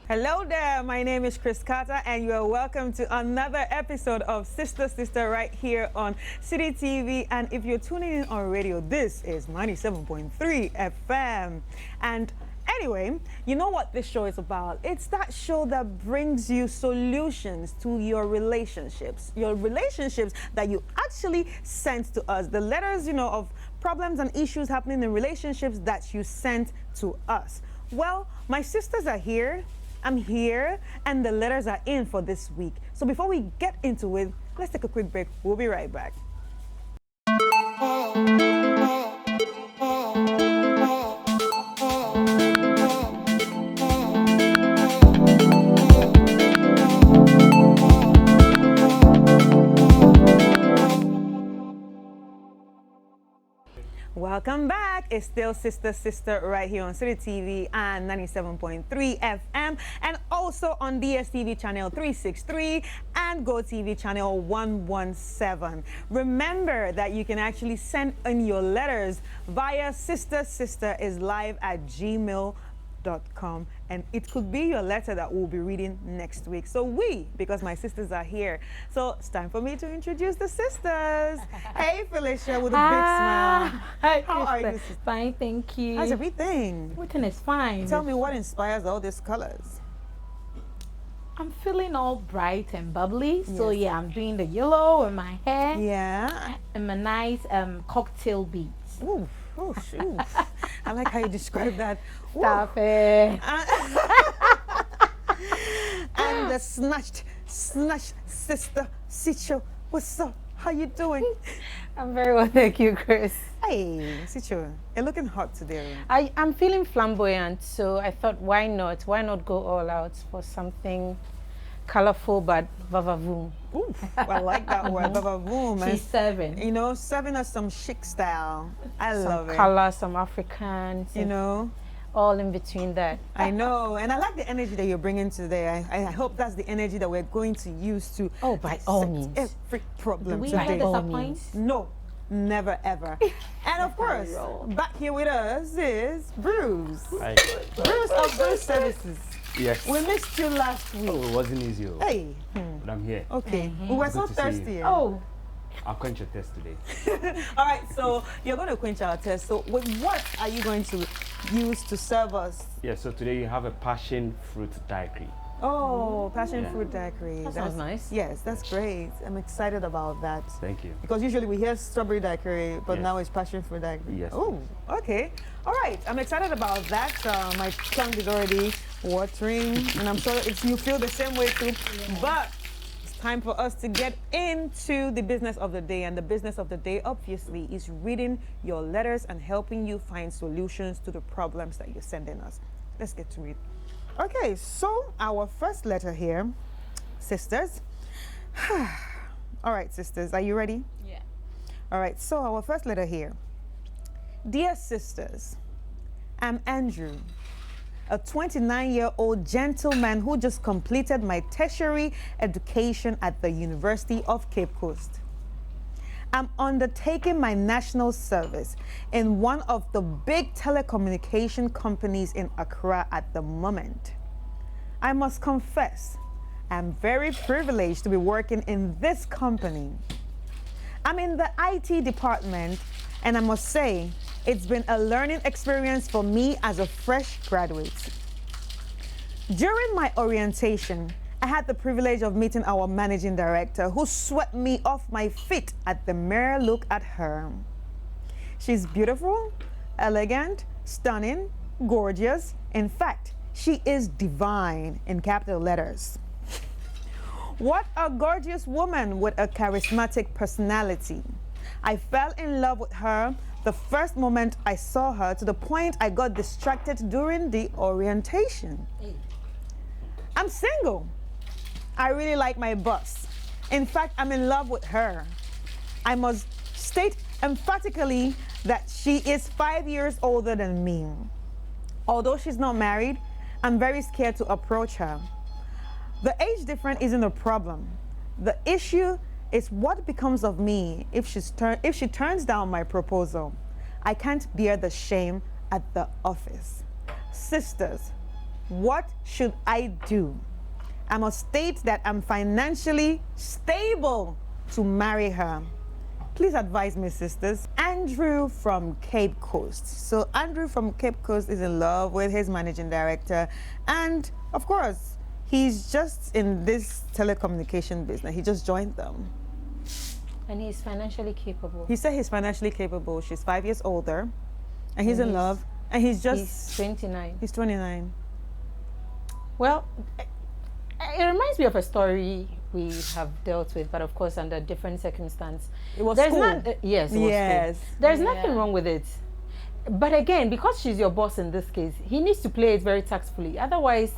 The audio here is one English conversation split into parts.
Hello there, my name is Chris Carter and you are welcome to another episode of Sister Sister right here on City TV. And if you're tuning in on radio, this is 97.3 FM. And anyway, you know what this show is about? It's that show that brings you solutions to your relationships that you actually sent to us. The letters, of problems and issues happening in relationships that you sent to us. Well, my sisters are here. I'm here, and the letters are in for this week. So before we get into it, let's take a quick break. We'll be right back. Welcome back. It's still Sister Sister right here on City TV and 97.3 FM, and also on DSTV channel 363 and GoTV channel 117. Remember that you can actually send in your letters via sistersisterislive@gmail.com, and it could be your letter that we'll be reading next week. So because my sisters are here, so it's time for me to introduce the sisters. Hey Felicia with a big smile. Hi, How are you, sister? Fine, thank you. How's everything? Everything is fine. Tell me what inspires all these colors. I'm feeling all bright and bubbly. So Yes. yeah, I'm doing the yellow in my hair Yeah. and my nice cocktail beads. Ooh, oh shoot. I like how you describe that. Ooh. Stop it. And the snatched sister Sicho. What's up? How you doing? I'm very well, thank you, Chris. Hey, Sicho, you're looking hot today. I'm feeling flamboyant, so I thought, why not? Why not go all out for something colorful but vavavoom? Ooh, I like that word, boom. She's serving. Serving us some chic style. I love Some it. color, some Africans, all in between that. I know, and I like the energy that you're bringing today. I hope that's the energy that we're going to use to Oh, by all means. every problem Do we today. ever disappoint? No, never ever. And of course, back here with us is Bruce. Hi. Bruce of Bruce Services. Yes. We missed you last week. Oh, it wasn't easy. Hey. But I'm here. Okay. We were so Good to see you. thirsty. Oh, I'll quench your test today. All right, so you're going to quench our thirst. So what are you going to use to serve us? Yeah, so today you have a passion fruit daiquiri. Oh, passion Yeah. fruit daiquiri. That sounds nice. Yes, that's great. I'm excited about that. Thank you. Because usually we hear strawberry daiquiri, but Yes. now it's passion fruit daiquiri. Yes, Oh, okay. All right. I'm excited about that. My tongue is already watering, and I'm sure you feel the same way too. Yeah. But it's time for us to get into the business of the day. And the business of the day, obviously, is reading your letters and helping you find solutions to the problems that you're sending us. Let's get to it. Okay, so our first letter here, sisters. All right, sisters, are you ready? yeah. All right, so our first letter here. Dear sisters, I'm Andrew, a 29-year-old gentleman who just completed my tertiary education at the University of Cape Coast. I'm undertaking my national service in one of the big telecommunication companies in Accra at the moment. I must confess, I'm very privileged to be working in this company. I'm in the IT department, and I must say, it's been a learning experience for me as a fresh graduate. During my orientation, I had the privilege of meeting our managing director, who swept me off my feet at the mere look at her. She's beautiful, elegant, stunning, gorgeous. In fact, she is divine in capital letters. What a gorgeous woman with a charismatic personality. I fell in love with her the first moment I saw her, to the point I got distracted during the orientation. I'm single. I really like my boss. In fact, I'm in love with her. I must state emphatically that she is 5 years older than me. Although she's not married, I'm very scared to approach her. The age difference isn't a problem. The issue is what becomes of me if she turns down my proposal. I can't bear the shame at the office. Sisters, What should I do? I must state that I'm financially stable to marry her. Please advise me, sisters. Andrew from Cape Coast. So Andrew from Cape Coast is in love with his managing director. And of course, he's just in this telecommunication business. He just joined them. And he's financially capable. He said he's financially capable. She's 5 years older. And he's in love. And he's 29. He's 29. Well, it reminds me of a story we have dealt with, but of course under different circumstance. It was There's school. Yes, it was Yes. school. There's nothing wrong with it. But again, because she's your boss in this case, he needs to play it very tactfully. Otherwise,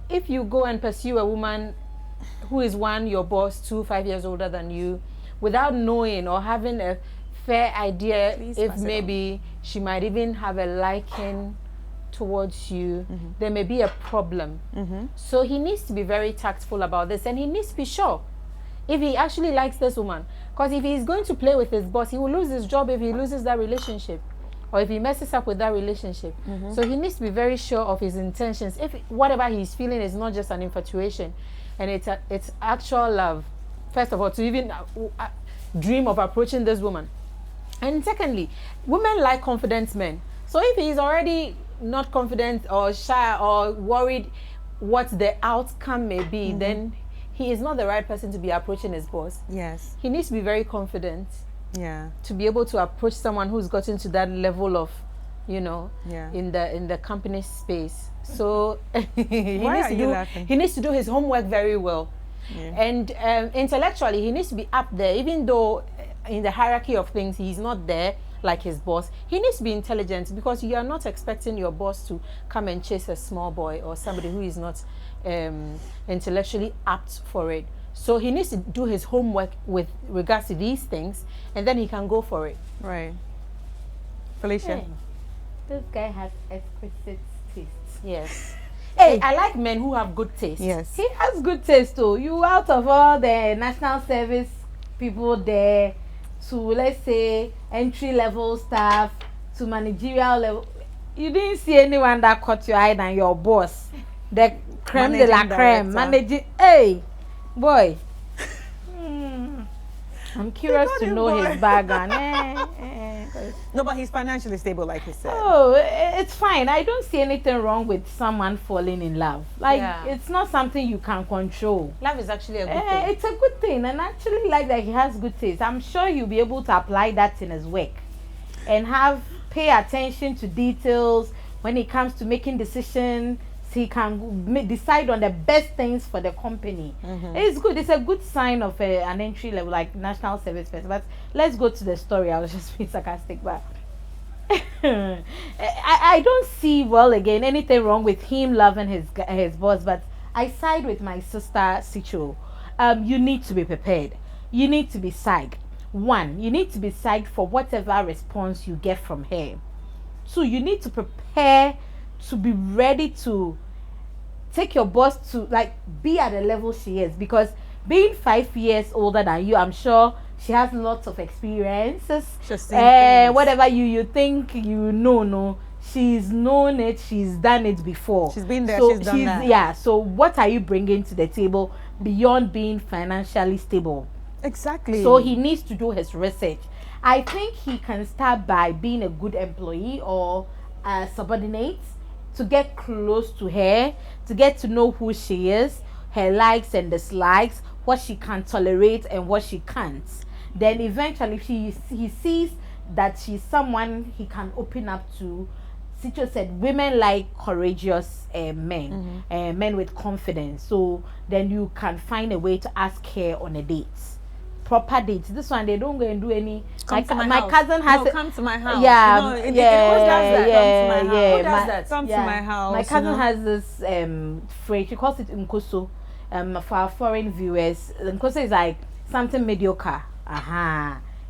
if you go and pursue a woman who is one, your boss, 2, 5 years older than you, without knowing or having a fair idea if maybe she might even have a liking towards you, there may be a problem. So he needs to be very tactful about this, and he needs to be sure if he actually likes this woman. Because if he's going to play with his boss, he will lose his job if he loses that relationship, or if he messes up with that relationship. So he needs to be very sure of his intentions. If whatever he's feeling is not just an infatuation, and it's actual love, first of all, to even dream of approaching this woman. And secondly, women like confident men. So if he's already not confident or shy or worried what the outcome may be, then he is not the right person to be approaching his boss. Yes. He needs to be very confident Yeah. to be able to approach someone who's gotten to that level of, in the company space. So he needs to do his homework very well. And intellectually, he needs to be up there, even though in the hierarchy of things he's not there like his boss. He needs to be intelligent, because you are not expecting your boss to come and chase a small boy or somebody who is not intellectually apt for it. So he needs to do his homework with regards to these things, and then he can go for it. Right. Felicia. Hey, this guy has exquisite taste. Yes. Hey, I like men who have good taste. Yes. He has good taste too. You out of all the national service people there, to let's say entry level staff, to managerial level, you didn't see anyone that caught your eye than your boss, the creme de la creme, managing. Hey, boy. I'm curious to know his background. No, but he's financially stable, like he said. Oh, it's fine. I don't see anything wrong with someone falling in love. Like, it's not something you can control. Love is actually a good thing. It's a good thing, and I actually like that he has good taste. I'm sure you'll be able to apply that in his work and pay attention to details when it comes to making decisions. He can decide on the best things for the company. It's good. It's a good sign of an entry level, like national service person. But let's go to the story. I was just being sarcastic, but I don't see, well, again, anything wrong with him loving his boss. But I side with my sister Sicho. You need to be prepared. You need to be psyched. 1, you need to be psyched for whatever response you get from her. 2, you need to prepare to be ready to take your boss to, like, be at the level she is, because being 5 years older than you, I'm sure she has lots of experiences. Whatever you think no, she's known it, she's done it before, she's been there, so she's done that. Yeah, so what are you bringing to the table beyond being financially stable? Exactly. So he needs to do his research. I think he can start by being a good employee or a subordinate, to get close to her, to get to know who she is, her likes and dislikes, what she can tolerate and what she can't. Then eventually, if he sees that she's someone he can open up to. Sicho said women like courageous men, men with confidence. So then you can find a way to ask her on a date. Proper dates. This one, they don't go and do any. My cousin has. Come to my house. Yeah, Who does that? Who does that? Come to my house. My cousin has this phrase. She calls it nkoso. For our foreign viewers, nkoso is like something mediocre.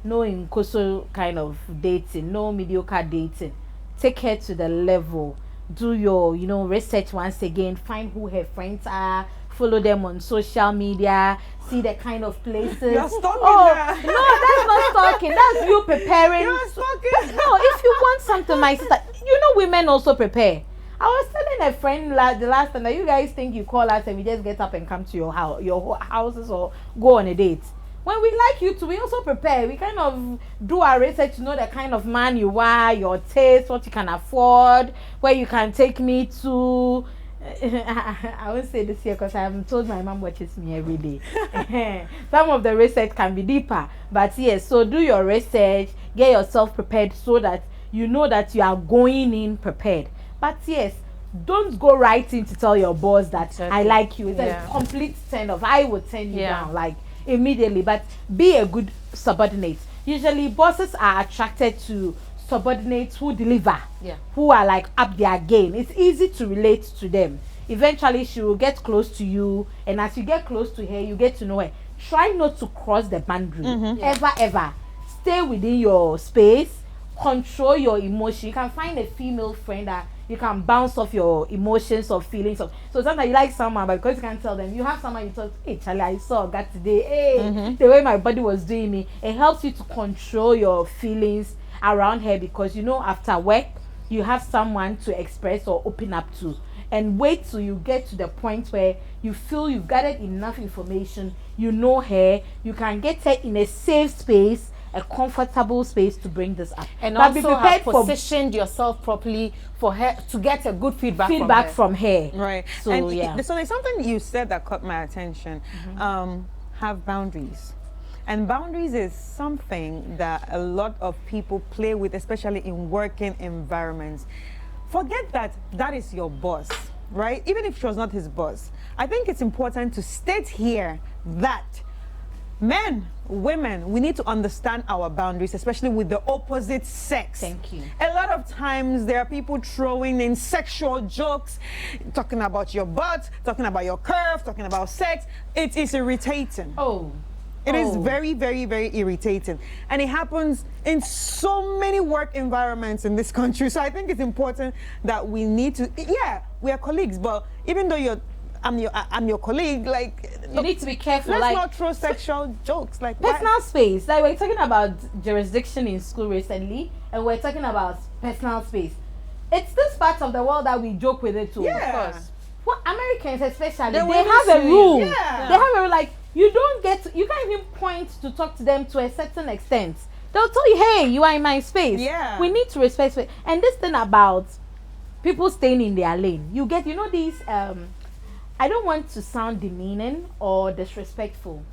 No nkoso kind of dating. No mediocre dating. Take her to the level. Do your research once again. Find who her friends are. Follow them on social media, see the kind of places. You're stalking her. her. No, that's not stalking. That's you preparing. You're stalking. No, if you want something, my sister, women also prepare. I was telling a friend the last time that you guys think you call us and we just get up and come to your houses or go on a date. When we like you to, we also prepare. We kind of do our research to know the kind of man you are, your taste, what you can afford, where you can take me to. I won't say this here because I'm told my mom watches me every day. Some of the research can be deeper, but yes, so do your research, get yourself prepared so that you know that you are going in prepared. But yes, don't go right in to tell your boss that I like you. It's a complete turn off. I would turn you down like immediately. But be a good subordinate. Usually bosses are attracted to subordinates who deliver, who are like up their game. It's easy to relate to them. Eventually she will get close to you, and as you get close to her, you get to know her. Try not to cross the boundary. Ever stay within your space. Control your emotion. You can find a female friend that you can bounce off your emotions or feelings of. So sometimes you like someone, but because you can't tell them, you have someone you talk, hey Charlie, I saw that today, hey, the way my body was doing me. It helps you to control your feelings around her, because you know after work you have someone to express or open up to, and wait till you get to the point where you feel you've gathered enough information, you know her, you can get her in a safe space, a comfortable space to bring this up, and but also have positioned yourself properly for her to get a good feedback from her. Right. So and so there's something you said that caught my attention. Have boundaries. And boundaries is something that a lot of people play with, especially in working environments. Forget that is your boss, right? Even if she was not his boss. I think it's important to state here that men, women, we need to understand our boundaries, especially with the opposite sex. Thank you. A lot of times there are people throwing in sexual jokes, talking about your butt, talking about your curve, talking about sex. It is irritating. It is very, very, very irritating. And it happens in so many work environments in this country. So I think it's important that we need to, we are colleagues, but even though I'm your colleague, like, you need to be careful. Let's like, not throw sexual jokes. Like personal space. Like, we're talking about jurisdiction in school recently, and we're talking about personal space. It's this part of the world that we joke with it too. Yeah. Of course. Well, Americans especially, They they will have a rule. Yeah. They have a rule, like, you can't even point to talk to them to a certain extent. They'll tell you, hey, you are in my space. Yeah. We need to respect space. And this thing about people staying in their lane, you know these, I don't want to sound demeaning or disrespectful.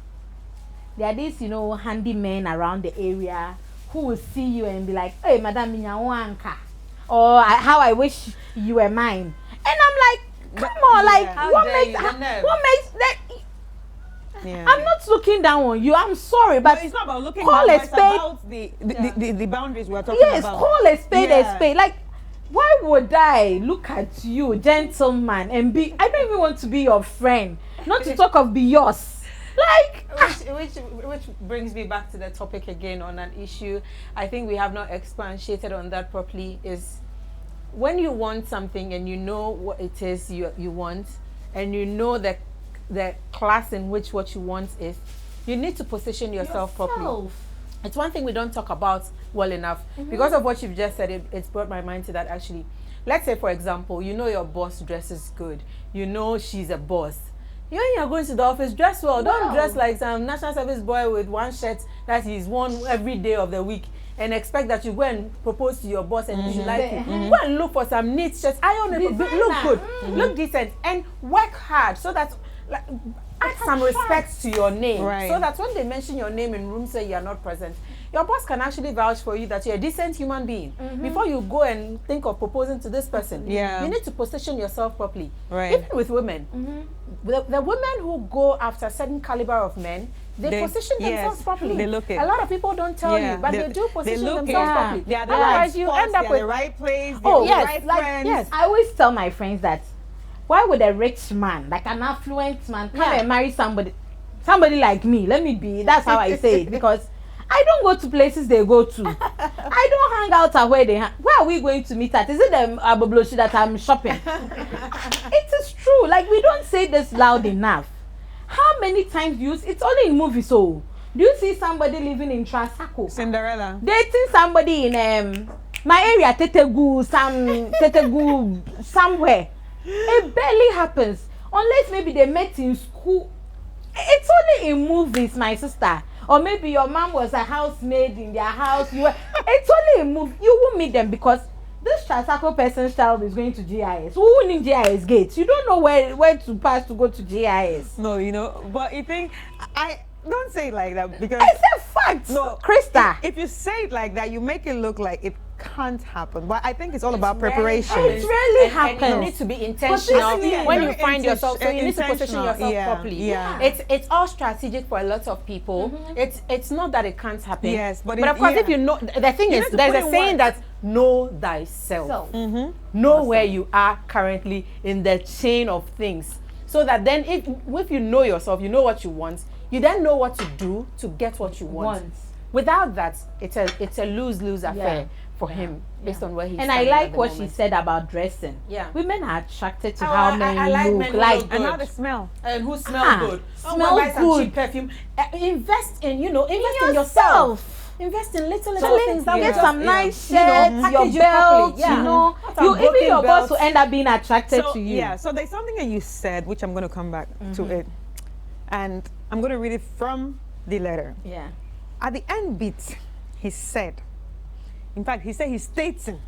There are these, handy men around the area who will see you and be like, hey, Madam Minyawanka, or how I wish you were mine. And I'm like, come on, like, what makes that? Yeah. I'm not looking down on you. I'm sorry, but it's not about looking call down, a it's spade. about the boundaries we're talking Yes, about. call a spade a spade. Like, why would I look at you, gentleman, and be? I don't even want to be your friend. Not to talk of be yours. Like, which brings me back to the topic again on an issue I think we have not expatiated on that properly, is when you want something and you know what it is you want, and you know the class in which what you want is, you need to position yourself properly. It's one thing we don't talk about well enough. Because of what you've just said, it's brought my mind to that actually. Let's say, for example, your boss dresses good. You know she's a boss. When you're going to the office, dress well. Don't dress like some national service boy with one shirt that he's worn every day of the week and expect that you go and propose to your boss and you should like it. Go and look for some neat shirts. Iron it, look good, look decent, and work hard so that, like, add some respect to your name, so that when they mention your name in rooms where you are not present, your boss can actually vouch for you that you're a decent human being. Before you go and think of proposing to this person, you need to position yourself properly. Even with women, the women who go after a certain caliber of men, they position themselves properly. They look it. A lot of people don't tell you, but they do position themselves properly. They are the Otherwise, right you spots, end up they are with the right place. Oh, the yes, right like, friends. yes. I always tell my friends that, why would a rich man, like an affluent man, come and marry somebody like me? Let me be. That's how I say it, because I don't go to places they go to. I don't hang out at where they hang. Where are we going to meet at? Is it the Abobloshi that I'm shopping? It is true. Like, we don't say this loud enough. How many times do you? It's only in movies. So, do you see somebody living in Transaco? Cinderella. Dating somebody in my area Tetegu, somewhere. It barely happens unless maybe they met in school. It's only in movies, my sister. Or maybe your mom was a housemaid in their house. It's only in movie. You won't meet them because this Chasako person's child is going to GIS. Who will in GIS gates? You don't know where to pass to go to GIS. No, you know, but you think I don't say it like that because It's a fact. no, Krista. if you say it like that, you make it look like it can't happen. But I think it's all about preparation. It's really And you happens. need to be intentional Positioning, when you very find yourself. So you need to position intentional, yourself yeah, properly. yeah. It's all strategic for a lot of people. It's not that it can't happen. Yes, but of course, yeah. if you know, the thing You is, need to there's put a in saying work. that know thyself. Know where you are currently in the chain of things, so that then if you know yourself, you know what you want. You then know what to do to get what you want. Without that, it's a lose-lose affair for him based on where he's. And I like what she said about dressing. Yeah. Women are attracted to Oh, how I men like look. men who Like look And good. how they smell. And who smells good. Smell buy some good. cheap perfume. Invest in yourself. Invest in little things that Get will some just, nice you know, shirts, package your you belt, properly. Yeah. you know. Not some You even broken your boss belts. will end up being attracted So, to you. yeah, so there's something that you said, which I'm going to come back to it. And I'm going to read it from the letter. Yeah. At the end bit, he said, in fact, he said he's stating,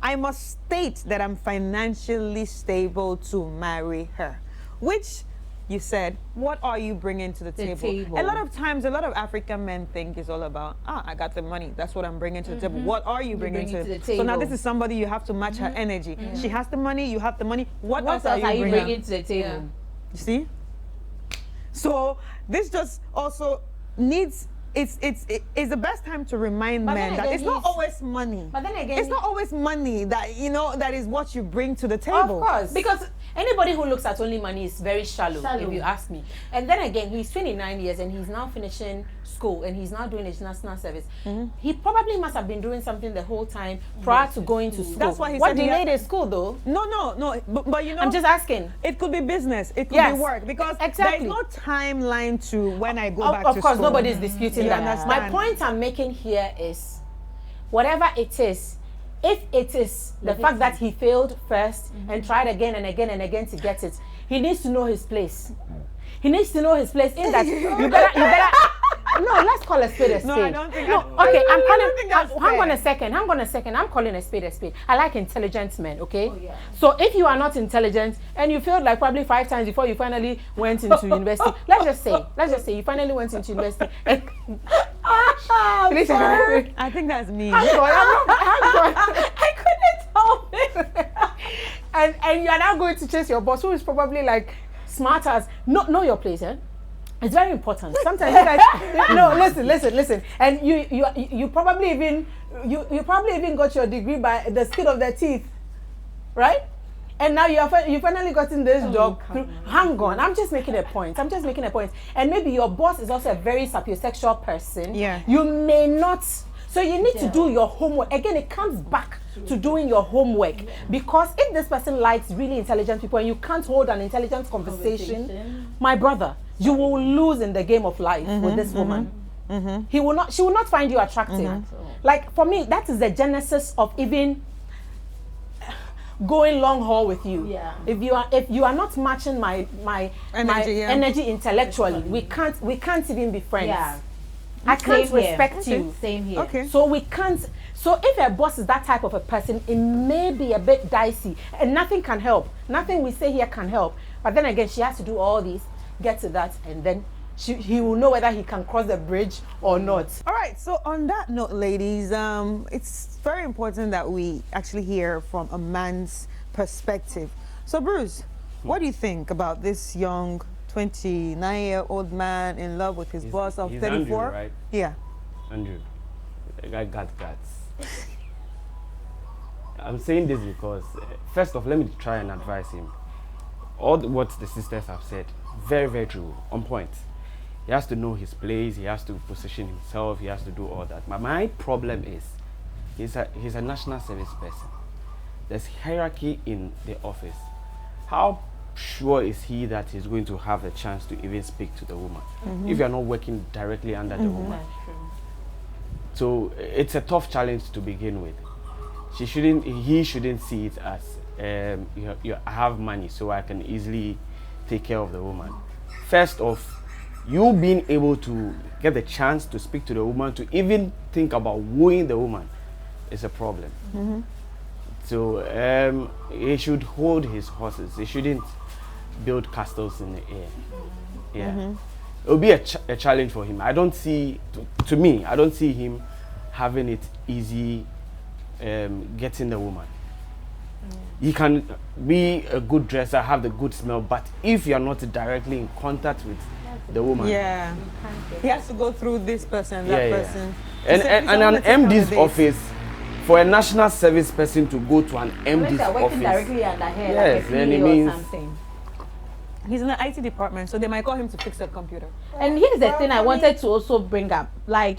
I must state that I'm financially stable to marry her. Which you said, what are you bringing to the table? A lot of times, a lot of African men think it's all about, I got the money. That's what I'm bringing to the table. What are you bringing to the table? So now this is somebody you have to match her energy. She has the money, you have the money. What else are you bringing? to the table? You see? So this just also needs it's the best time to remind But men then that again, it's not he's- always money. But then again, It's not always money that that is what you bring to the table. Of course, because anybody who looks at only money is very shallow, if you ask me. And then again, he's 29 years and he's now finishing school and he's now doing his national service. He probably must have been doing something the whole time prior to going to school. That's why he what said he delayed had- his school though? No. But you know, I'm just asking. it could be business. It could Yes, be work because exactly. there's no timeline to when I go back Of to course, school. nobody's disputing You that. understand? My point I'm making here is, whatever it is, if it is the fact that he failed first and tried again and again and again to get it, he needs to know his place. He needs to know his place in that you better. No, let's call a spade a spade. No, I don't think. No, I okay, I'm don't think calling. that's Hang on fair. a second. Hang on a second. I'm calling a spade a spade. I like intelligent men. Okay. Oh, yeah. So if you are not intelligent and you failed like probably 5 times before you finally went into university, let's just say you finally went into university. And I'm sorry. I think that's me. hang on. I couldn't help it. and you are now going to chase your boss, who is probably like smart as know your place, eh? It's very important. Sometimes you guys no, listen. And you probably even you probably even got your degree by the skin of their teeth, right? And now you finally gotten this job. Hang on, I'm just making a point. And maybe your boss is also a very sapiosexual person. Yeah. You may not. So you need to do your homework. Again, it comes back to doing your homework. Because if this person likes really intelligent people and you can't hold an intelligent conversation, my brother, you will lose in the game of life with this woman. She will not find you attractive. Like for me, that is the genesis of even going long haul with you. Yeah. If you are not matching my energy intellectually, we can't even be friends. Yeah. I can't Same here. respect you. Same here. Okay. So we can't. So if a boss is that type of a person, it may be a bit dicey, and nothing can help. Nothing we say here can help. But then again, she has to do all this, get to that, and then he will know whether he can cross the bridge or not. All right, so on that note, ladies, it's very important that we actually hear from a man's perspective. So, Bruce, what do you think about this young 29-year-old man in love with his boss of he's 34? Andrew, right? Yeah. Andrew, the guy got guts. I'm saying this because, first off, let me try and advise him. What the sisters have said, very, very true, on point. He has to know his place, he has to position himself, he has to do all that. But my problem is, he's a national service person. There's hierarchy in the office. How sure is he that he's going to have a chance to even speak to the woman if you're not working directly under the woman? That's true. So it's a tough challenge to begin with. he shouldn't see it as I have money, so I can easily take care of the woman. First off, you being able to get the chance to speak to the woman, to even think about wooing the woman, is a problem. So he should hold his horses. He shouldn't build castles in the air. Yeah, it will be a challenge for him. I don't see, to me, I don't see him having it easy getting the woman. He can be a good dresser, have the good smell, but if you're not directly in contact with the woman, he has to go through this person, that person. And an MD's office, for a national service person to go to an MD's office, directly under her, yes, like then it means something. He's in the IT department, so they might call him to fix a computer. And here's the thing I wanted to also bring up. Like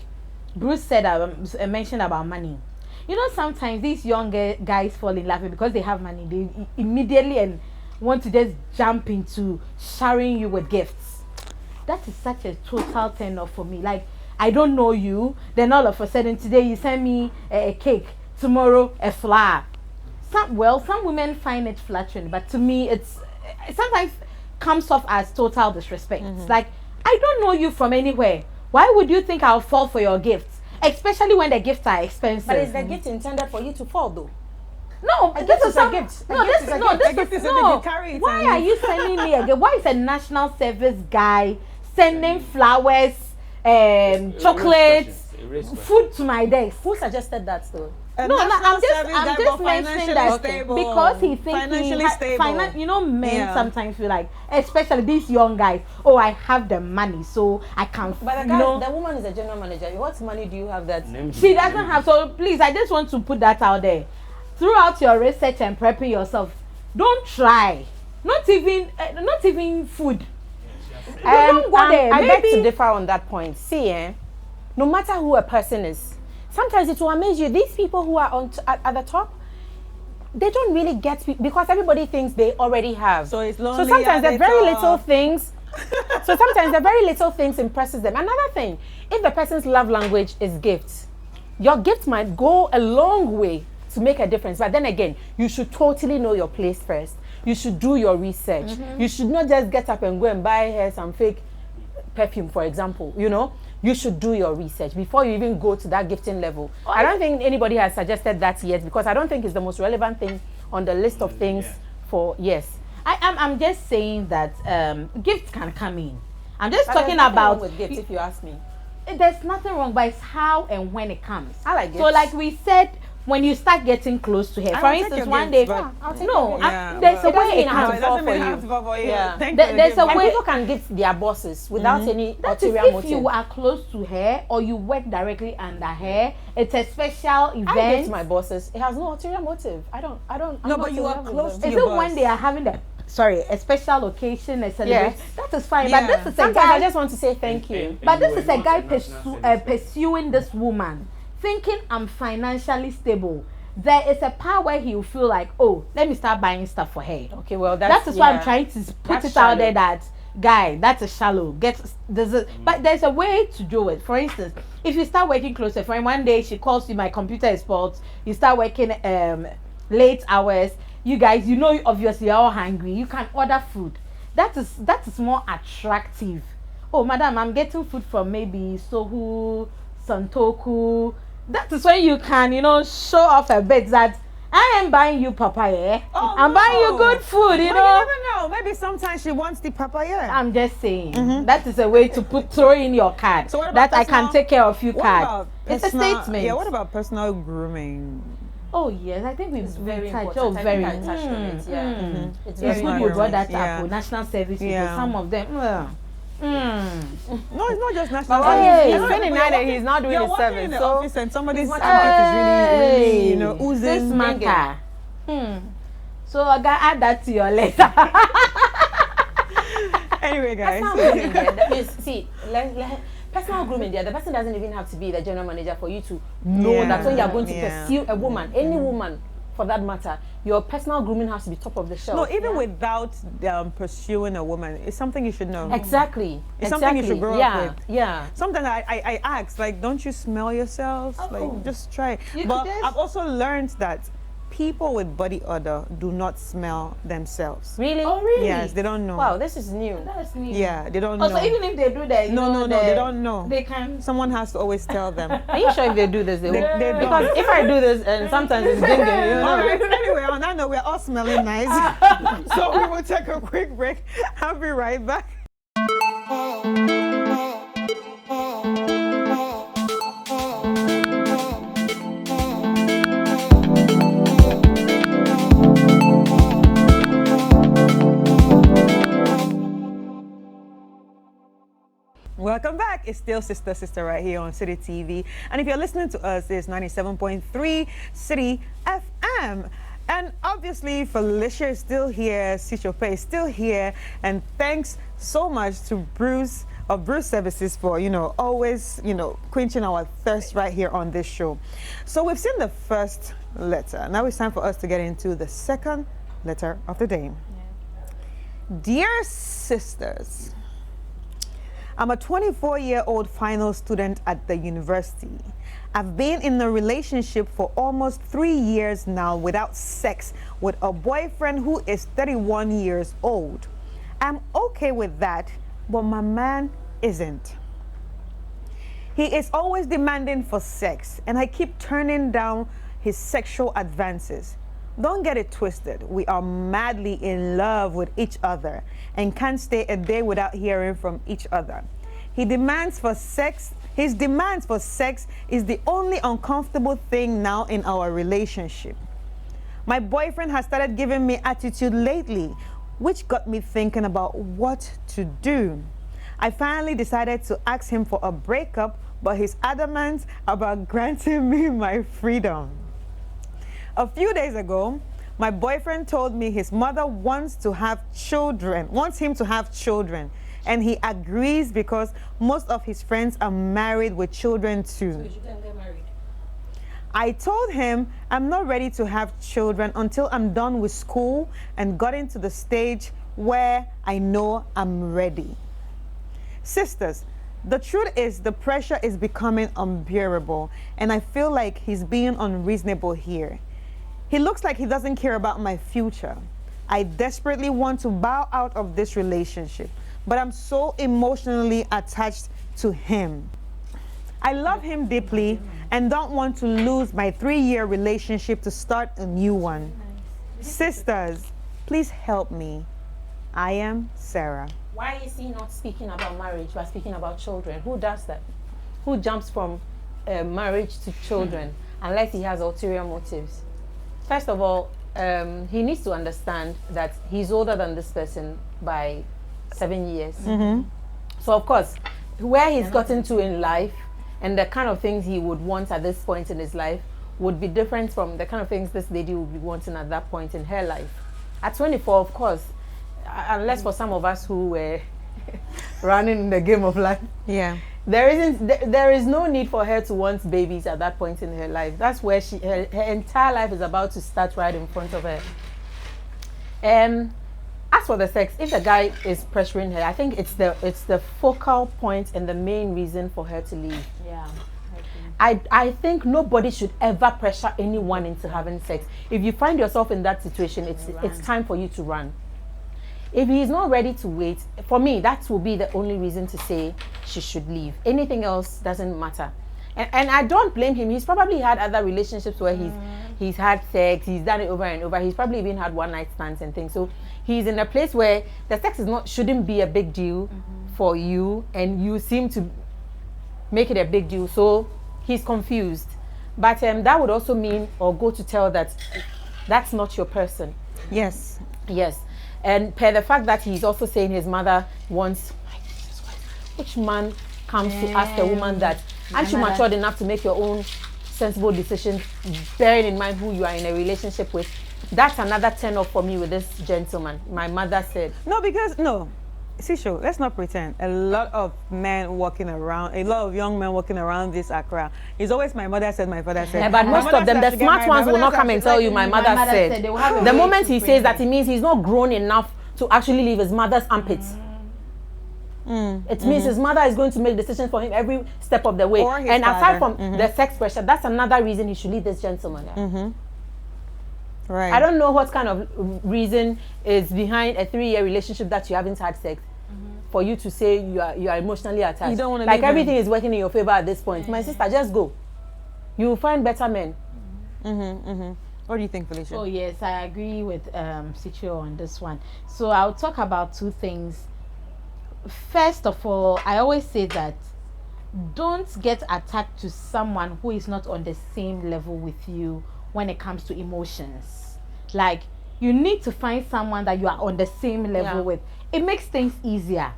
Bruce said, mentioned about money. You know, sometimes these young guys fall in love because they have money. They immediately and want to just jump into showering you with gifts. That is such a total turn off for me. Like, I don't know you, then all of a sudden today you send me a cake, tomorrow a flower. Some women find it flattering, but to me it sometimes comes off as total disrespect. Like, I don't know you from anywhere. Why would you think I'll fall for your gifts? Especially when the gifts are expensive. But is the gift intended for you to fall though? No, this is a gift. Why are you sending me a gift? Why is a national service guy sending flowers, chocolates, food to my desk? Who suggested that though? I'm just mentioning that because he thinks financially stable. You know, men sometimes feel like, especially these young guys, oh, I have the money, so I can. But the woman is a general manager. What money do you have that she doesn't have? So please, I just want to put that out there. Throughout your research and prepping yourself, don't try. Not even food. Don't go there. I beg to differ on that point. See, no matter who a person is, sometimes it will amaze you. These people who are at the top, they don't really get because everybody thinks they already have. So it's lonely. So sometimes the very little things. So sometimes the very little things impresses them. Another thing, if the person's love language is gifts, your gift might go a long way to make a difference. But then again, you should totally know your place first. You should do your research. You should not just get up and go and buy her some fake perfume, for example. You know, you should do your research before you even go to that gifting level. I don't think anybody has suggested that yet because I don't think it's the most relevant thing on the list of things for, yes. I'm just saying that gifts can come in. I'm just talking about with gifts, if you ask me. There's nothing wrong, but it's how and when it comes. I like gifts. So like we said, when you start getting close to her, for instance, one day, there's a way it has to fall for you. Yeah. There's a way people can give their bosses without any that is ulterior if motive. you are close to her or you work directly under her. It's a special event. I give to my bosses. It has no ulterior motive. I don't. No, but you are close to Is your it boss. when they are having a special occasion, a celebration? Yes. That is fine. Yeah. But this is a Sometimes guy. I just want to say thank you. But this is a guy pursuing this woman, thinking I'm financially stable. There is a part where he will feel like, oh, let me start buying stuff for her. Okay, well, that is why I'm trying to put That's it out there shallow. that guy, that's a shallow. But there's a way to do it. For instance, if you start working closer, for one day she calls you, my computer is fault. You start working late hours. You guys, you know, obviously you're all hungry. You can order food. That is more attractive. Oh, madam, I'm getting food from maybe Sohu, Santoku. That is when you can, show off a bit that I am buying you papaya. I'm buying you good food, You never know. Maybe sometimes she wants the papaya. I'm just saying that is a way to throw in your card. So what about that I can take care of you What card. about It's a statement. Yeah, what about personal grooming? Oh yes, I think we've very touched. important. Oh, I very. think I touched on it, yeah. It's It's very good you brought that Yeah. up. Oh, national service people. Yeah. Some of them. No, it's not just national. But Hey. he's 29 and he's not doing You're his working service. in the So office and somebody's Hey. armpit is really, oozing. This matter. So I gotta add that to your letter. Anyway, guys. personal grooming there, see, personal grooming there, the person doesn't even have to be the general manager for you to know Yeah, that when you're going to yeah. pursue a woman, any woman, for that matter, your personal grooming has to be top of the shelf. No, even without pursuing a woman, it's something you should know. Exactly. It's something you should grow up with. Yeah. Sometimes I ask, like, don't you smell yourselves? Like, just try. But I've also learned that people with body odor do not smell themselves. Really? Oh, really? Yes, they don't know. Wow, this is new. That's new. Yeah, they don't Oh, know. so even if they do that, no, they don't know. They can. Someone has to always tell them. Are you sure if they do this, they will? They Because don't. if I do this and sometimes it's dinging, you know. All right. Anyway, on that note, we're all smelling nice. So we will take a quick break. I'll be right back. Welcome back. It's still Sister right here on City TV. And if you're listening to us, it's 97.3 City FM. And obviously, Felicia is still here, Sichope is still here. And thanks so much to Bruce of Bruce Services for, always, quenching our thirst right here on this show. So we've seen the first letter. Now it's time for us to get into the second letter of the day. Yeah. Dear sisters, I'm a 24-year-old final student at the university. I've been in a relationship for almost 3 years now without sex with a boyfriend who is 31 years old. I'm okay with that, but my man isn't. He is always demanding for sex, and I keep turning down his sexual advances. Don't get it twisted. We are madly in love with each other and can't stay a day without hearing from each other. His demands for sex is the only uncomfortable thing now in our relationship. My boyfriend has started giving me attitude lately, which got me thinking about what to do. I finally decided to ask him for a breakup, but he's adamant about granting me my freedom. A few days ago, my boyfriend told me his mother wants him to have children, and he agrees because most of his friends are married with children too. So you can get married. I told him I'm not ready to have children until I'm done with school and gotten to the stage where I know I'm ready. Sisters, the truth is the pressure is becoming unbearable, and I feel like he's being unreasonable here. He looks like he doesn't care about my future. I desperately want to bow out of this relationship, but I'm so emotionally attached to him. I love him deeply and don't want to lose my 3-year relationship to start a new one. Sisters, please help me. I am Sarah. Why is he not speaking about marriage but speaking about children? Who does that? Who jumps from marriage to children unless he has ulterior motives? First of all, he needs to understand that he's older than this person by 7 years. Mm-hmm. So of course, where he's gotten to in life and the kind of things he would want at this point in his life would be different from the kind of things this lady would be wanting at that point in her life. At 24, of course, unless for some of us who were running in the game of life, Yeah. there is no need for her to want babies at that point in her life. That's where her entire life is about to start right in front of her. As for the sex, if the guy is pressuring her, I think it's the focal point and the main reason for her to leave. Yeah. I think nobody should ever pressure anyone into having sex. If you find yourself in that situation, it's time for you to run. If he's not ready to wait, for me, that will be the only reason to say she should leave. Anything else doesn't matter. And I don't blame him. He's probably had other relationships where he's had sex, he's done it over and over. He's probably even had one-night stands and things. So he's in a place where the sex shouldn't be a big deal for you, and you seem to make it a big deal. So he's confused. But that would also mean, or go to tell that that's not your person. Yes. Yes. And per the fact that he's also saying his mother wants, which man comes to ask a woman that, aren't you matured enough to make your own sensible decisions, bearing in mind who you are in a relationship with? That's another turn off for me with this gentleman. My mother said. No, because, Sisho, let's not pretend. A lot of men walking around, a lot of young men walking around this Accra. It's always my mother said, my father said. Yeah, but My most mother of them, said I the should get smart married. ones My will not mother come said and I tell should you, my like- mother said. they will have a The way moment to he bring says that, them. it means he's not grown enough to actually leave his mother's armpits. It means his mother is going to make decisions for him every step of the way. Or his And aside father. from the sex pressure, that's another reason he should leave this gentleman. Right. I don't know what kind of reason is behind a 3-year relationship that you haven't had sex for you to say you are emotionally attached. You don't wanna like leave him. everything is working in your favor at this point. My sister, just go. You will find better men. What do you think, Felicia? Oh yes, I agree with Sicho on this one. So I'll talk about two things. First of all, I always say that don't get attached to someone who is not on the same level with you when it comes to emotions. Like, you need to find someone that you are on the same level Yeah. with. It makes things easier.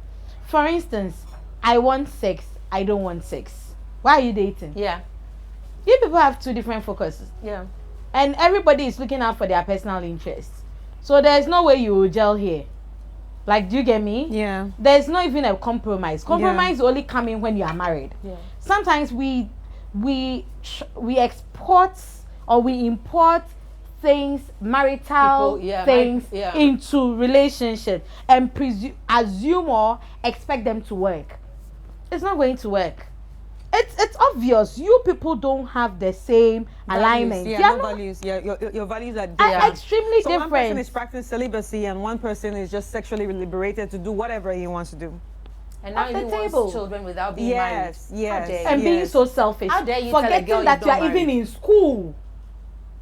For instance, I want sex, I don't want sex. Why are you dating? Yeah. You people have two different focuses. Yeah. And everybody is looking out for their personal interests. So there's no way you will gel here. Like, do you get me? Yeah. There's not even a compromise. Compromise only come in when you are married. Yeah. Sometimes we export or we import things, marital People, yeah, things yeah. into relationships and assume or expect them to work. It's not going to work. It's obvious. You people don't have the same alignment. Yeah, You are no not- values. Yeah, your values are are different. extremely So one person different. is practicing celibacy and one person is just sexually liberated to do whatever he wants to do. And now Off the he wants table. children without being married. Yes, How yes. dare you? And being Yes. so selfish. How dare you tell a forgetting girl you that you don't are even marry? in school.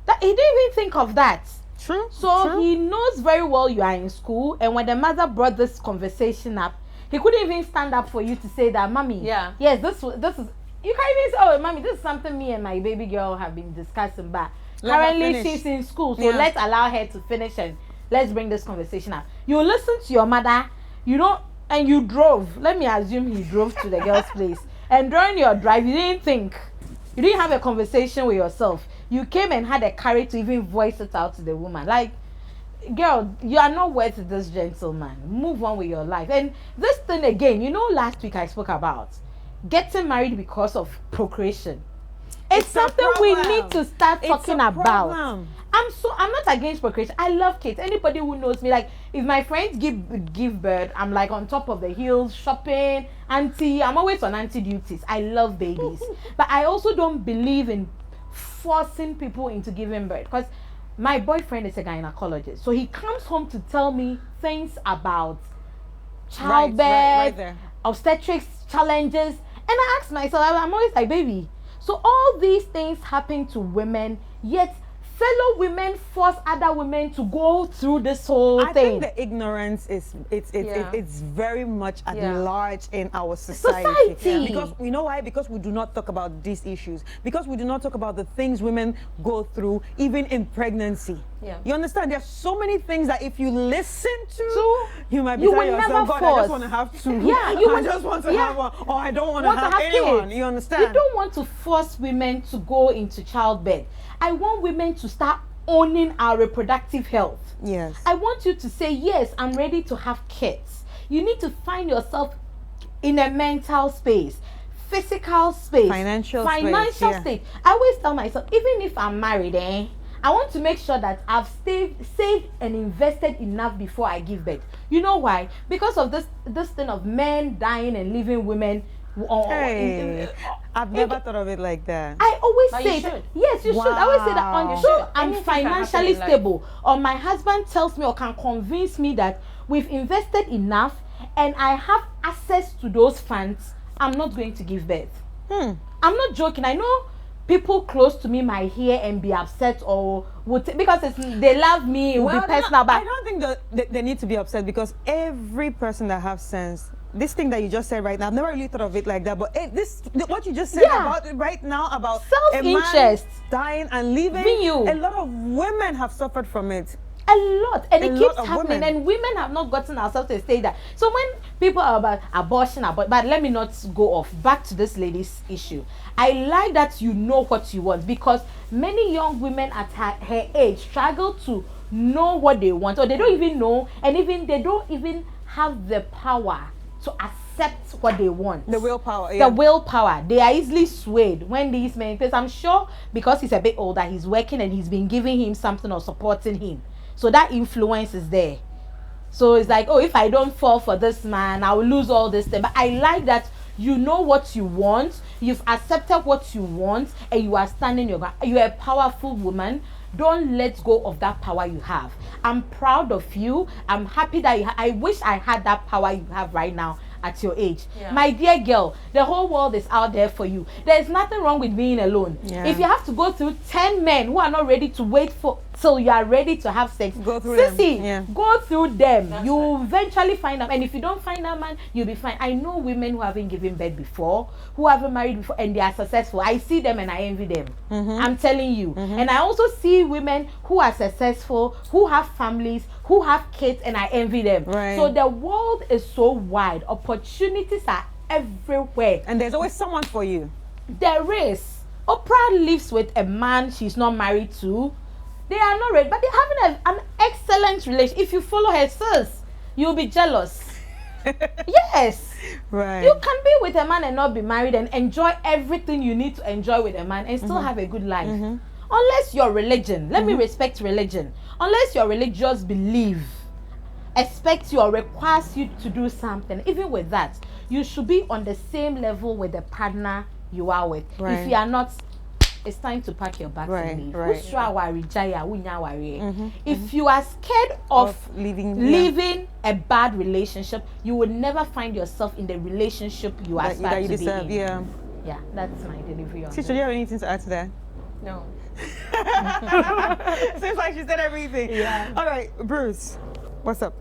That he didn't even think of that. True. So true. he knows very well you are in school, and when the mother brought this conversation up, he couldn't even stand up for you to say that, mommy. Yeah. Yes, this is. You can't even say, oh, mommy, this is something me and my baby girl have been discussing. But Let her currently finish. she's in school, so Yeah. let's allow her to finish and let's bring this conversation up. You listen to your mother, you know, and you drove. Let me assume he drove to the girl's place, and during your drive, you didn't think. You didn't have a conversation with yourself. You came and had the courage to even voice it out to the woman. Like, girl, you are not worth this gentleman. Move on with your life. And this thing again, you know, last week I spoke about getting married because of procreation. It's a something we problem. need to start It's talking a about. problem. I'm not against procreation. I love kids. Anybody who knows me, like, if my friends give birth, I'm like on top of the hills shopping, auntie. I'm always on auntie duties. I love babies, but I also don't believe in forcing people into giving birth, because my boyfriend is a gynecologist, so he comes home to tell me things about childbirth, right there. obstetrics challenges, and I ask myself, I'm always like, baby, so all these things happen to women, yet fellow women force other women to go through this whole I thing. think the ignorance is Yeah. it's very much at Yeah. large in our society. Society. Because you know why? Because we do not talk about these issues. Because we do not talk about the things women go through, even in pregnancy. Yeah. You understand? There's so many things that if you listen to, So, you might be you telling will yourself, never God, I force. just want to have two. Yeah, you I will- just want to yeah. have one, or I don't want to Want have to have anyone. kids. You understand? You don't want to force women to go into childbirth. I want women to start owning our reproductive health. Yes. I want you to say, yes, I'm ready to have kids. You need to find yourself in a mental space, physical space, Financial space, financial yeah. state. I always tell myself, even if I'm married, I want to make sure that I've saved and invested enough before I give birth. You know why? Because of this thing of men dying and leaving women. Hey, I've never thought of it like that. I always But you say should. yes, you should. I always say that Wow. until I'm Anything can happen financially in life. stable, or my husband tells me or can convince me that we've invested enough and I have access to those funds, I'm not going to give birth. I'm not joking. I know people close to me might hear and be upset or would because they love me. It will be they're personal, not- but I don't think that they need to be upset, because every person that has sense, this thing that you just said right now, I've never really thought of it like that, but what you just said Yeah. about it right now about Self-interest. a man dying and leaving, Leaving you. a lot of women have suffered from it. a lot, and A it lot keeps of happening, women. and women have not gotten ourselves to a state that. So when people are about abortion, but let me not go off. Back to this lady's issue. I like that you know what you want, because many young women at her age struggle to know what they want, or they don't even know, and even they don't even have the power to accept what they want. The willpower. The Yeah. willpower. They are easily swayed when these men, because I'm sure because he's a bit older, he's working and he's been giving him something or supporting him. So that influence is there. So it's like, oh, if I don't fall for this man, I will lose all this thing. But I like that you know what you want, you've accepted what you want, and you are standing your ground. You're a powerful woman. Don't let go of that power you have. I'm proud of you. I'm happy that I wish I had that power you have right now at your age. Yeah. My dear girl, the whole world is out there for you. There's nothing wrong with being alone. Yeah. If you have to go through 10 men who are not ready to wait for till you are ready to have sex, Go through them. Sissy, Yeah. go through them. That's You will right. eventually find them. And if you don't find that man, you'll be fine. I know women who haven't given birth before, who haven't married before, and they are successful. I see them and I envy them. I'm telling you. And I also see women who are successful, who have families, who have kids, and I envy them. Right. So the world is so wide. Opportunities are everywhere. And there's always someone for you. There is. Oprah lives with a man she's not married to. They are not ready, but they're having an excellent relationship. If you follow her, sis, you'll be jealous. Yes. Right. You can be with a man and not be married and enjoy everything you need to enjoy with a man and still have a good life. Unless your religion, let me respect religion. Unless your religious belief expects you or requires you to do something, even with that, you should be on the same level with the partner you are with. Right. If you are not, it's time to pack your bags Right, and leave. right. If you are scared of leaving a bad relationship, you will never find yourself in the relationship you that aspire you to deserve. be in. Yeah. Yeah, that's my delivery on Sister, that. do you have anything to add to that? No. Seems like she said everything. Yeah. All right, Bruce, what's up?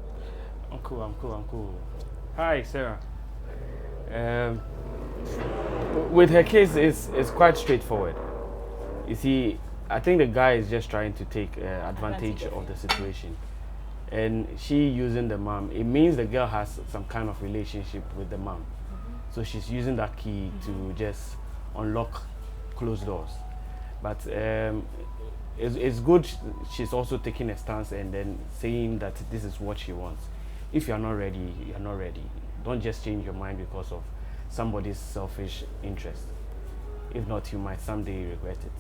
I'm cool. Hi, Sarah. With her case, it's quite straightforward. You see, I think the guy is just trying to take advantage of the situation. And she using the mom, it means the girl has some kind of relationship with the mom. So she's using that key to just unlock closed doors. But it's good she's also taking a stance and then saying that this is what she wants. If you're not ready, you're not ready. Don't just change your mind because of somebody's selfish interest. If not, you might someday regret it.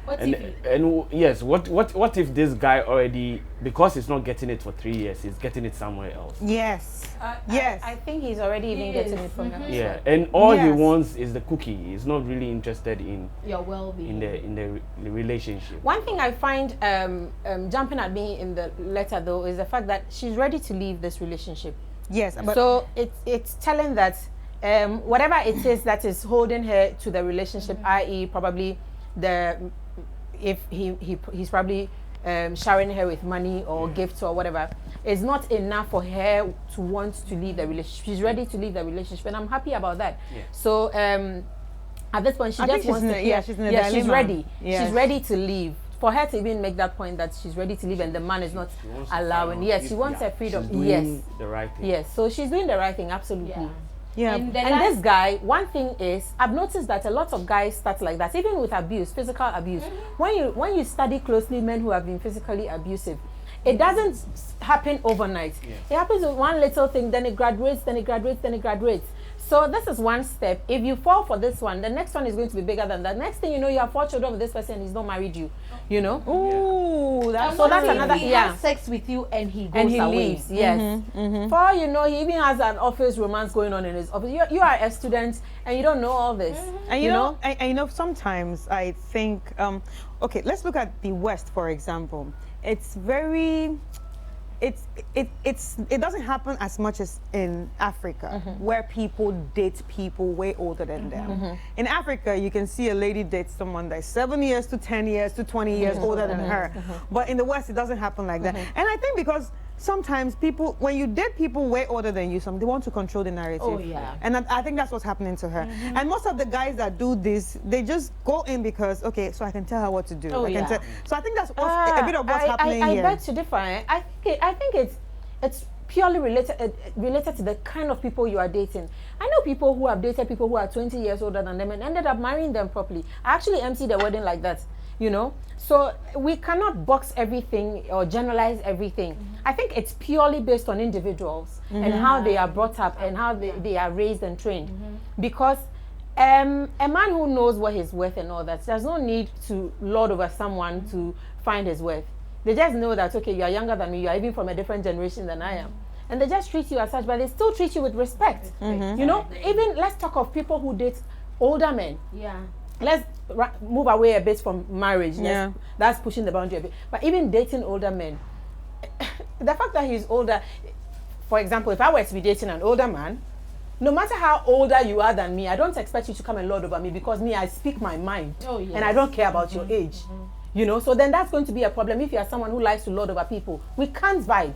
What And, if you, yes, what if this guy already, because he's not getting it for 3 years, he's getting it somewhere else? Yes. Yes. I think he's already even getting it from her. Yeah, and all he Yes. wants is the cookie. He's not really interested in your well-being? the relationship. One thing I find jumping at me in the letter though is the fact that she's ready to leave this relationship. Yes. But So it's telling that whatever it is that is holding her to the relationship, i.e. probably if he's probably showering her with money or gifts or whatever, is not enough for her to want to leave the relationship. She's ready to leave the relationship, and I'm happy about that. Yeah. So at this point, she I think just wants she's to in a- yeah, she's in a she's dilemma. ready. Yes. She's ready to leave. For her to even make that point that she's ready to leave and the man is not She wants to allowing. find out Yes, if- she wants yeah, her freedom. she's doing Yes. the right thing. Yes, so she's doing the right thing, absolutely. Yeah. yeah. And the And last- this guy, one thing is, I've noticed that a lot of guys start like that, even with abuse, physical abuse. When you study closely men who have been physically abusive, it doesn't happen overnight. Yeah. It happens with one little thing, then it graduates, then it graduates, then it graduates. So this is one step. If you fall for this one, the next one is going to be bigger than that. Next thing you know, you have 4 children with this person and he's not married you. You know? Ooh, that's So that's true. another- He yeah. has sex with you and he goes And he away. leaves, yes. For all you know, he even has an office romance going on in his office. You are a student and you don't know all this. And you know, and you know, sometimes I think, okay, let's look at the West, for example. It's very, it doesn't happen as much as in Africa, where people date people way older than them. In Africa, you can see a lady date someone that's 7 years to 10 years to 20 years older than her. But in the West, it doesn't happen like that. And I think because sometimes people, when you date people way older than you, they want to control the narrative. Oh, yeah. And I think that's what's happening to her. And most of the guys that do this, they just go in because, okay, so I can tell her what to do. Oh, I can yeah. tell. So I think that's a bit of what's happening I here. beg to differ. I think it's purely related to the kind of people you are dating. I know people who have dated people who are 20 years older than them and ended up marrying them properly. I actually emptied the wedding like that, you know. So we cannot box everything or generalize everything. I think it's purely based on individuals and how they are brought up and how they are raised and trained. Because a man who knows what he's worth and all that, there's no need to lord over someone to find his worth. They just know that, okay, you are younger than me, you are even from a different generation than I am. And they just treat you as such, but they still treat you with respect. You know, even let's talk of people who date older men. Yeah. Let's move away a bit from marriage. Yeah. That's pushing the boundary a bit. But even dating older men, the fact that he's older, for example, if I were to be dating an older man, no matter how older you are than me, I don't expect you to come and lord over me, because me, I speak my mind. Oh, yes. And I don't care about your age. You know, so then that's going to be a problem if you are someone who likes to lord over people. We can't vibe.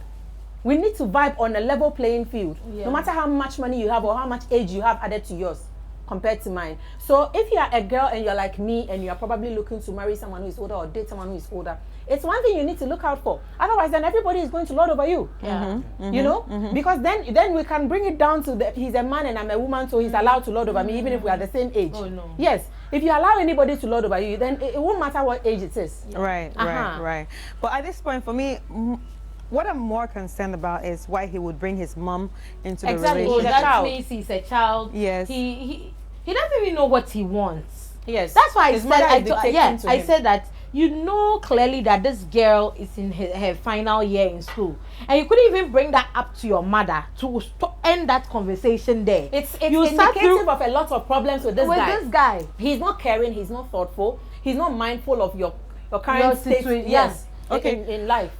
We need to vibe on a level playing field. Yeah. No matter how much money you have or how much age you have added to yours compared to mine. So if you are a girl and you're like me and you're probably looking to marry someone who is older or date someone who is older, it's one thing you need to look out for. Otherwise, then everybody is going to lord over you. Yeah. You know, because then we can bring it down to he's a man and I'm a woman, so he's allowed to lord over me even if we are the same age. Oh, no. Yes, if you allow anybody to lord over you, then it won't matter what age it is. Right, Uh-huh. right. But at this point, for me, what I'm more concerned about is why he would bring his mom into the Exactly. Oh, relationship. He's a that child. means he's a child. Yes. He doesn't even know what he wants. Yes, That's why his mother is dictating to I him. said that you know clearly that this girl is in her final year in school, and you couldn't even bring that up to your mother to end that conversation there. It's You sat indicative through- of a lot of problems with this with guy. this guy. He's not caring, he's not thoughtful, he's not mindful of your Your current state. situation, Yes, Okay. in life.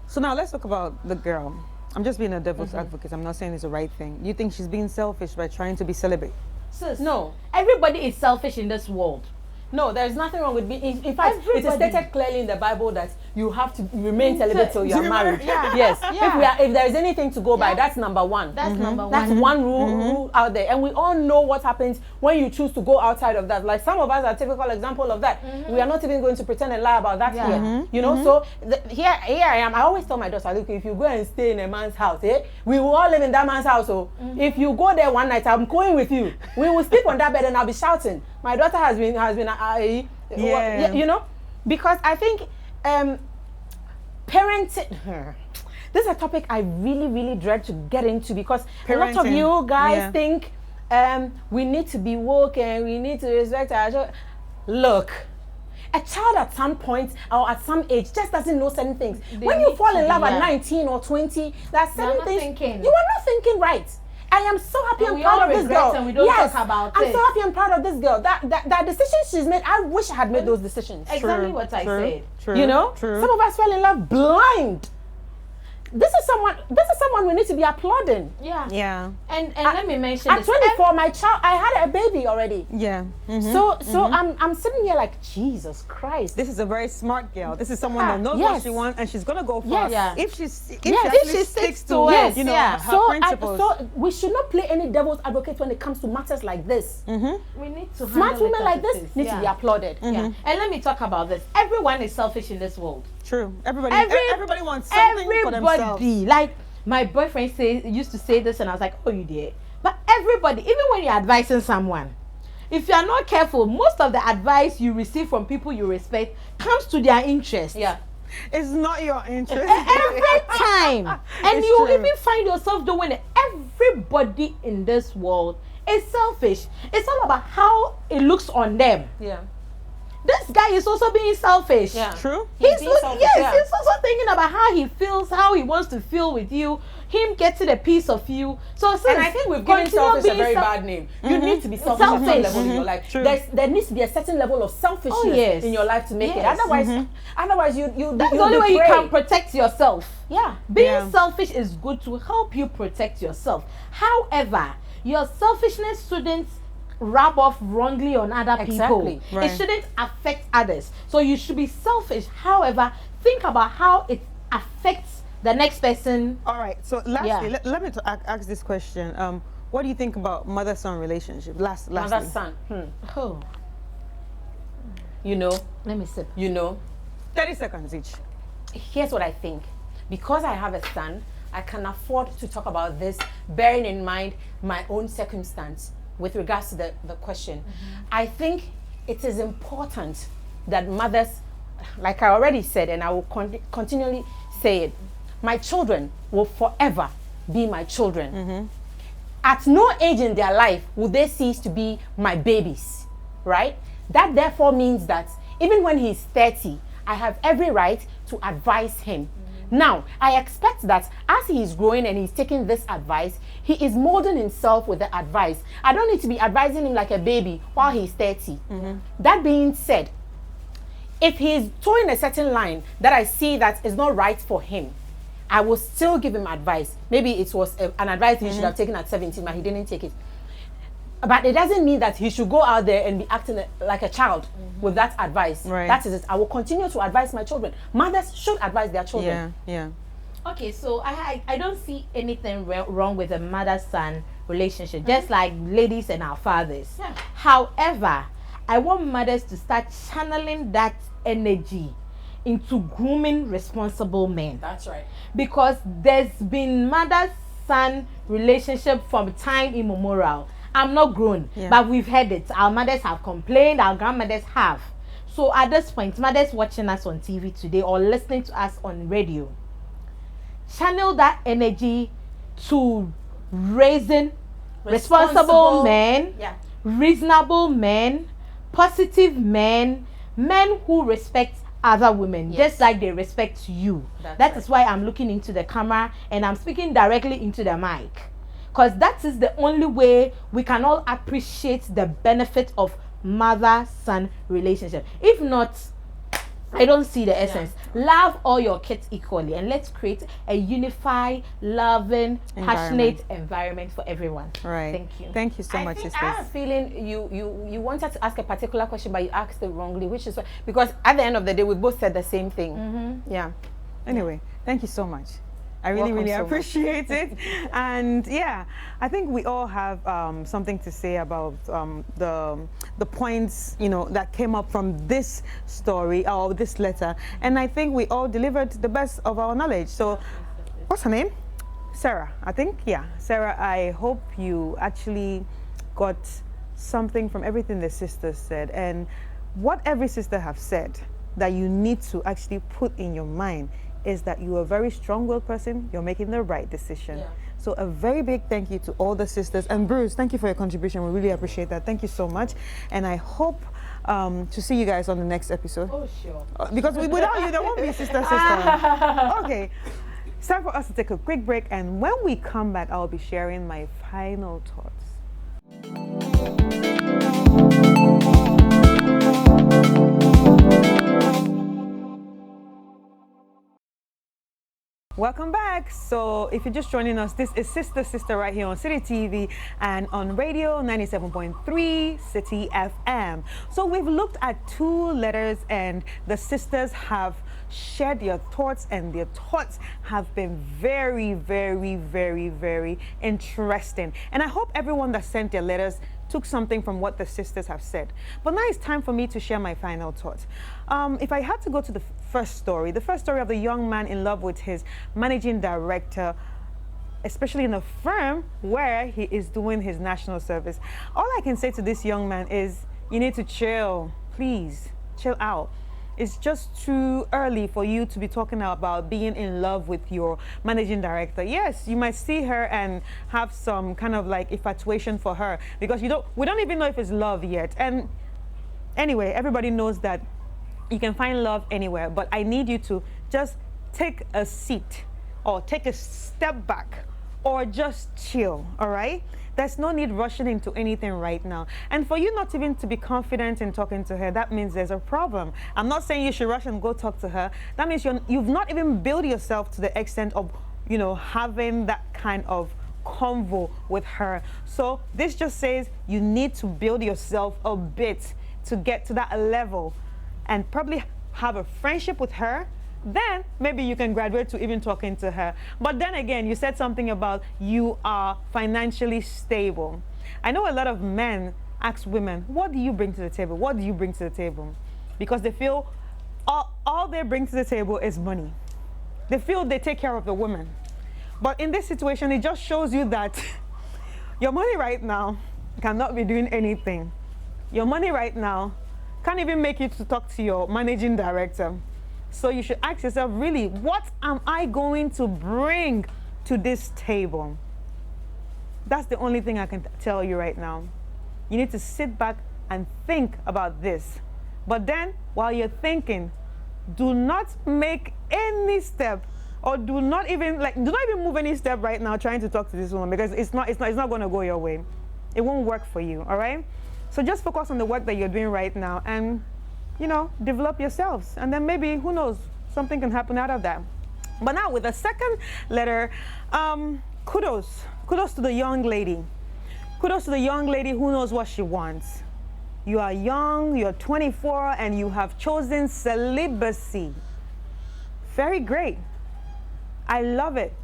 So now let's talk about the girl. I'm just being a devil's advocate. I'm not saying it's the right thing. You think she's being selfish by trying to be celibate? Sis, No. everybody is selfish in this world. No, there's nothing wrong with being. In fact, it is Everybody. stated clearly in the Bible that you have to remain celibate till you are married. Yeah. Yes. Yeah. If there is anything to go by, Yeah. that's number one. That's number That's one. one rule out there, and we all know what happens when you choose to go outside of that. Like some of us are a typical example of that. We are not even going to pretend and lie about that Yeah. here. You know, so here I am. I always tell my daughter, look, if you go and stay in a man's house, we will all live in that man's house. So if you go there one night, I'm going with you. We will sleep on that bed, and I'll be shouting. My daughter has been Yeah. you know, because I think parenting. This is a topic I really dread to get into, because a lot of Parenting, you guys yeah. think we need to be woke and we need to respect our children. Look, a child at some point or at some age just doesn't know certain things. They When you need fall to in love be, at yeah. 19 or 20, there are certain not things thinking. you are not thinking right. I am so happy And and we proud all of this regret girl. and we don't Yes, talk about I'm it. so happy and proud of this girl. That decisions she's made, I wish I had made those decisions. Exactly what I said. True. You know, True. some of us fell in love blind. This is someone we need to be applauding. Yeah. Yeah. And let me mention At this. 24, my child, I had a baby already. Yeah. So I'm sitting here like, Jesus Christ. This is a very smart girl. This is someone Yeah. that knows Yes. what she wants, and she's gonna go Yes. far. Yeah. If she Yes. actually sticks to it, you know, yeah. her principles. So we should not play any devil's advocate when it comes to matters like this. we need to Smart handle it women as like it this is. need to be applauded. Yeah. And let me talk about this. Everyone is selfish in this world. True. Everybody wants something for themselves. Everybody. Like my boyfriend used to say this, and I was like, oh, you did. But everybody, even when you're advising someone, if you are not careful, most of the advice you receive from people you respect comes to their interest. Yeah. It's not your interest. Every time. And It's you true. even find yourself doing it. Everybody in this world is selfish. It's all about how it looks on them. Yeah. This guy is also being selfish. Yeah. True. He's being selfish, yeah. He's also thinking about how he feels, how he wants to feel with you, him getting a piece of you. So And I think we've given continue selfish a being very self- bad name. You need to be selfish at some Selfish. level in your life. True. There needs to be a certain level of selfishness Oh, yes. in your life to make it. Yes. Otherwise you That's the you'll only way you betray. can protect yourself. Yeah. Being Yeah. selfish is good to help you protect yourself. However, your selfishness shouldn't rub off wrongly on other Exactly. people. Right. It shouldn't affect others. So you should be selfish. However, think about how it affects the next person. All right. So lastly, Yeah. let me ask this question. What do you think about mother-son relationship? Lastly. Mother son. Oh, You know. let me sip. 30 seconds each. Here's what I think. Because I have a son, I can afford to talk about this, bearing in mind my own circumstance with regards to the question. I think it is important that mothers like I already said, and I will continually say it, my children will forever be my children. At no age in their life will they cease to be my babies, right? That therefore means that even when he's 30, I have every right to advise him. Now, I expect that as he is growing and he's taking this advice, he is molding himself with the advice. I don't need to be advising him like a baby while he's 30. That being said, if he's towing a certain line that I see that is not right for him, I will still give him advice. Maybe it was an advice he should have taken at 17, but he didn't take it. But it doesn't mean that he should go out there and be acting like a child with that advice. Right. That is it. I will continue to advise my children. Mothers should advise their children. Yeah. Okay, so I don't see anything wrong with a mother-son relationship, just like ladies and our fathers. Yeah. However, I want mothers to start channeling that energy into grooming responsible men. That's right. Because there's been mother-son relationship from time immemorial. I'm not grown, but we've heard it. Our mothers have complained, our grandmothers have. So at this point, mothers watching us on TV today or listening to us on radio, channel that energy to raising responsible men, reasonable men, positive men, men who respect other women, just like they respect you. That is why I'm looking into the camera and I'm speaking directly into the mic. Because that is the only way we can all appreciate the benefit of mother-son relationship. If not, I don't see the essence. Love all your kids equally and let's create a unified, loving, passionate environment for everyone. Right. Thank you. Thank you so much, I sisters. have a feeling you wanted to ask a particular question, but you asked it wrongly, which is because at the end of the day, we both said the same thing. Yeah. Anyway, thank you so much. I really, Welcome really so much. appreciate it. And yeah, I think we all have something to say about the points, that came up from this story or this letter. And I think we all delivered the best of our knowledge. So what's her name? Sarah, I think. Yeah, Sarah, I hope you actually got something from everything the sisters said. And what every sister have said that you need to actually put in your mind is that you're a very strong-willed person, you're making the right decision. So a very big thank you to all the sisters. And Bruce, thank you for your contribution. We really appreciate that. Thank you so much. And I hope to see you guys on the next episode. Oh, sure. Because without you, there won't be sister. Okay. It's time for us to take a quick break. And when we come back, I'll be sharing my final thoughts. Welcome back. So if you're just joining us, this is Sister right here on City TV and on radio 97.3 City FM. So we've looked at 2 letters and the sisters have shared their thoughts, and their thoughts have been very, very, very, very interesting. And I hope everyone that sent their letters took something from what the sisters have said. But now it's time for me to share my final thoughts. If I had to go to the first story of the young man in love with his managing director, especially in a firm where he is doing his national service, all I can say to this young man is, you need to chill, please, chill out. It's just too early for you to be talking about being in love with your managing director. Yes, you might see her and have some kind of like infatuation for her because we don't even know if it's love yet. And anyway, everybody knows that you can find love anywhere, but I need you to just take a seat or take a step back or just chill, all right? There's no need rushing into anything right now. And for you not even to be confident in talking to her, that means there's a problem. I'm not saying you should rush and go talk to her. That means you've not even built yourself to the extent of, having that kind of convo with her. So this just says you need to build yourself a bit to get to that level and probably have a friendship with her. Then maybe you can graduate to even talking to her. But then again, you said something about you are financially stable. I know a lot of men ask women, what do you bring to the table? What do you bring to the table? Because they feel all they bring to the table is money. They feel they take care of the woman. But in this situation, it just shows you that your money right now cannot be doing anything. Your money right now can't even make you to talk to your managing director. So you should ask yourself, really, what am I going to bring to this table? That's the only thing I can tell you right now. You need to sit back and think about this. But then, while you're thinking, do not make any step, or do not even move any step right now trying to talk to this woman, because it's not going to go your way. It won't work for you, all right? So just focus on the work that you're doing right now and, develop yourselves. And then maybe, who knows, something can happen out of that. But now with the second letter, kudos to the young lady. Kudos to the young lady who knows what she wants. You are young, you're 24, and you have chosen celibacy. Very great. I love it.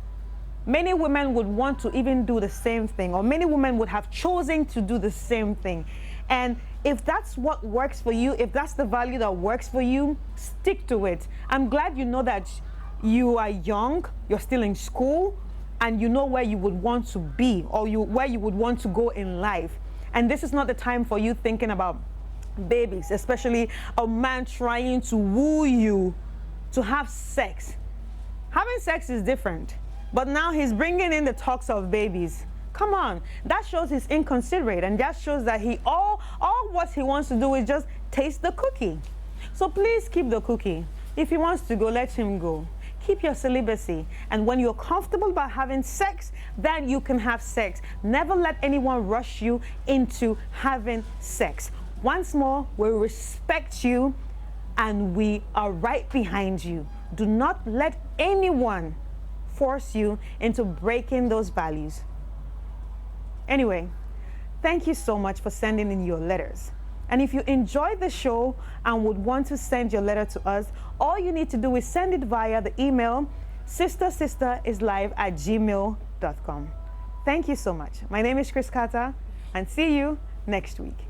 Many women would want to even do the same thing, or many women would have chosen to do the same thing. And if that's what works for you, if that's the value that works for you, stick to it. I'm glad you know that you are young, you're still in school, and you know where you would want to be, or where you would want to go in life. And this is not the time for you thinking about babies, especially a man trying to woo you to have sex. Having sex is different, but now he's bringing in the talks of babies. Come on, that shows he's inconsiderate, and that shows that all what he wants to do is just taste the cookie. So please keep the cookie. If he wants to go, let him go. Keep your celibacy, and when you're comfortable about having sex, then you can have sex. Never let anyone rush you into having sex. Once more, we respect you and we are right behind you. Do not let anyone force you into breaking those values. Anyway, thank you so much for sending in your letters. And if you enjoyed the show and would want to send your letter to us, all you need to do is send it via the email sisterislive@gmail.com. Thank you so much. My name is Chris Carter, and see you next week.